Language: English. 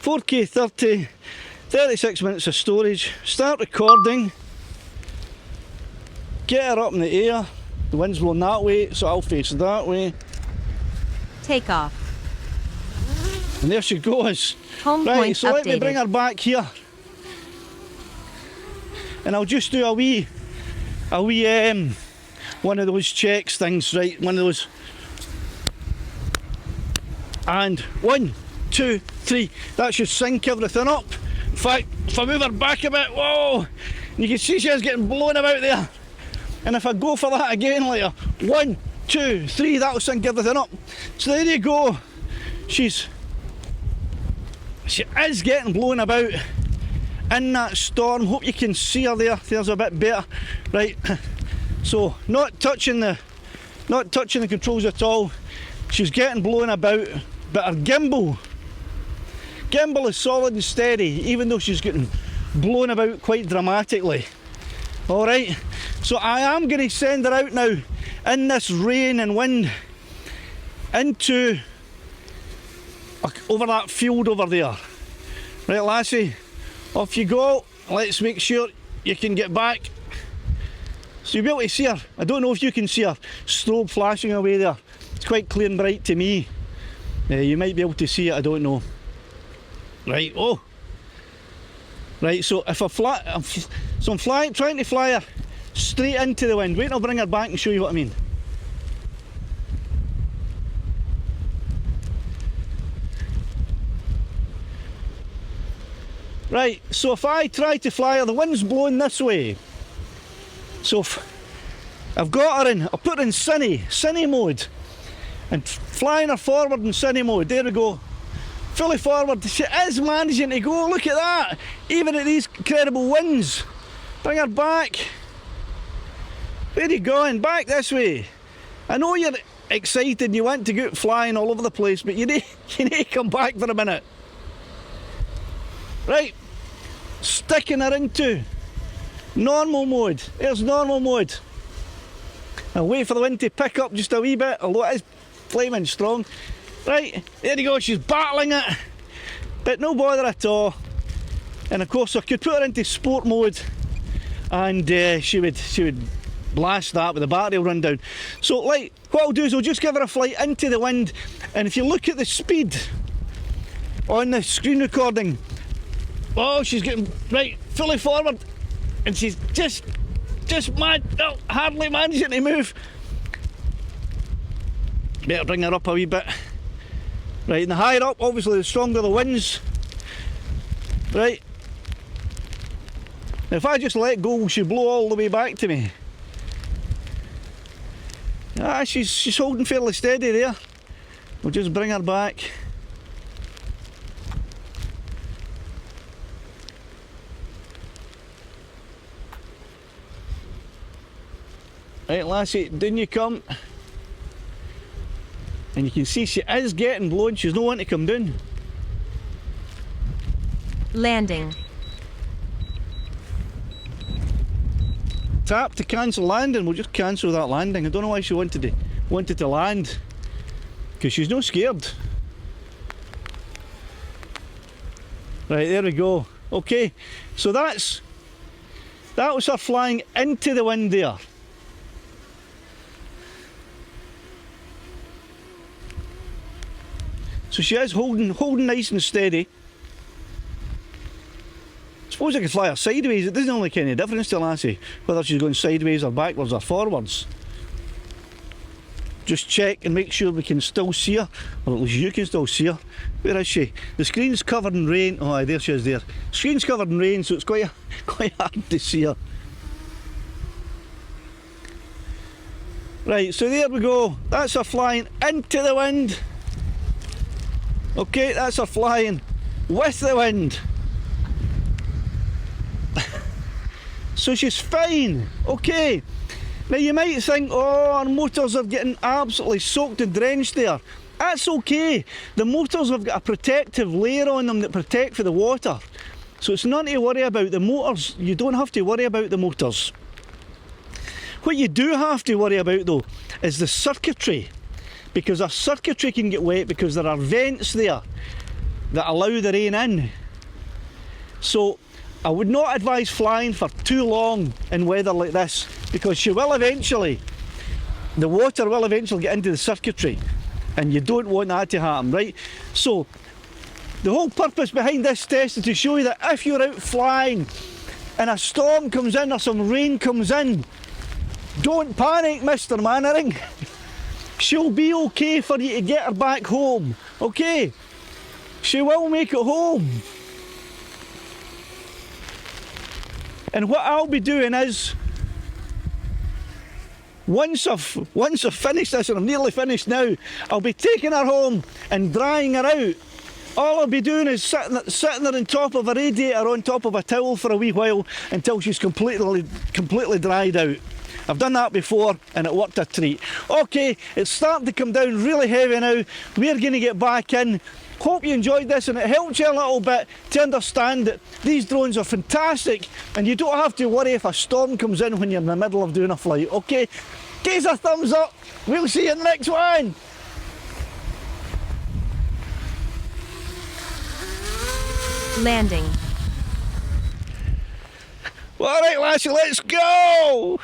4K 30, 36 minutes of storage. Start recording. Get her up in the air. The wind's blowing that way, so I'll face that way. Take off. And there she goes. Home Right, point so updated. let me bring her back here. And I'll just do a wee one of those checks things, right? One of those. And 1, 2, 3. That should sync everything up. In fact, if I move her back a bit, whoa! You can see she's getting blown about there. And if I go for that again later, 1, 2, 3, that'll sync everything up. So there you go. She is getting blown about in that storm. Hope you can see her there. There's a bit better. Right. So not touching the controls at all. She's getting blown about, but her gimbal is solid and steady, even though she's getting blown about quite dramatically. Alright, so I am going to send her out now in this rain and wind into over that field over there. Right, lassie, off you go. Let's make sure you can get back. So you'll be able to see her. I don't know if you can see her. Strobe flashing away there. It's quite clear and bright to me. You might be able to see it, I don't know. Right, oh. Right, so if I'm trying to fly her straight into the wind. Wait, I'll bring her back and show you what I mean. Right, so if I try to fly her, the wind's blowing this way. So if I've got her in, I'll put her in sunny mode. And flying her forward in sunny mode, there we go. Fully forward, she is managing to go, look at that. Even at these incredible winds. Bring her back. Where are you going? Back this way. I know you're excited and you want to go flying all over the place, but you need to come back for a minute. Right, sticking her into normal mode. There's normal mode. I'll wait for the wind to pick up just a wee bit, although it is flaming strong. Right, there you go, she's battling it, but no bother at all. And of course I could put her into sport mode and she would blast that, but the battery will run down. So like, what I'll do is I'll just give her a flight into the wind, and if you look at the speed on the screen recording, oh, she's getting right fully forward, and she's just hardly managing to move. Better bring her up a wee bit. Right, and the higher up, obviously the stronger the winds. Right. Now if I just let go, she'll blow all the way back to me. Ah, she's holding fairly steady there. We'll just bring her back. Right, lassie, down you come. And you can see she is getting blown, she's not wanting to come down. Landing. Tap to cancel landing, we'll just cancel that landing. I don't know why she wanted to land, because she's not scared. Right, there we go. Okay, so that was her flying into the wind there. So she is holding nice and steady. I suppose I could fly her sideways. It doesn't make any difference to lassie whether she's going sideways or backwards or forwards. Just check and make sure we can still see her, or at least you can still see her. Where is she? The screen's covered in rain. Oh, there she is there. Screen's covered in rain, so it's quite hard to see her. Right, so there we go. That's her flying into the wind. Okay, that's her flying with the wind. So she's fine. Okay. Now you might think, oh, our motors are getting absolutely soaked and drenched there. That's okay. The motors have got a protective layer on them that protect for the water. So it's nothing to worry about. The motors, you don't have to worry about the motors. What you do have to worry about though is the circuitry, because our circuitry can get wet because there are vents there. that allow the rain in. So I would not advise flying for too long in weather like this, because the water will eventually get into the circuitry, and you don't want that to happen, right? So the whole purpose behind this test is to show you that if you're out flying and a storm comes in or some rain comes in, don't panic, Mr. Mannering. She'll be okay for you to get her back home, okay? She will make it home. And what I'll be doing is, once I've finished this, and I'm nearly finished now, I'll be taking her home and drying her out. All I'll be doing is sitting her on top of a radiator, on top of a towel for a wee while, until she's completely dried out. I've done that before and it worked a treat. Okay, it's starting to come down really heavy now. We're going to get back in. Hope you enjoyed this and it helped you a little bit to understand that these drones are fantastic and you don't have to worry if a storm comes in when you're in the middle of doing a flight, okay? Give us a thumbs up. We'll see you in the next one. Landing. All right, Lassie, let's go.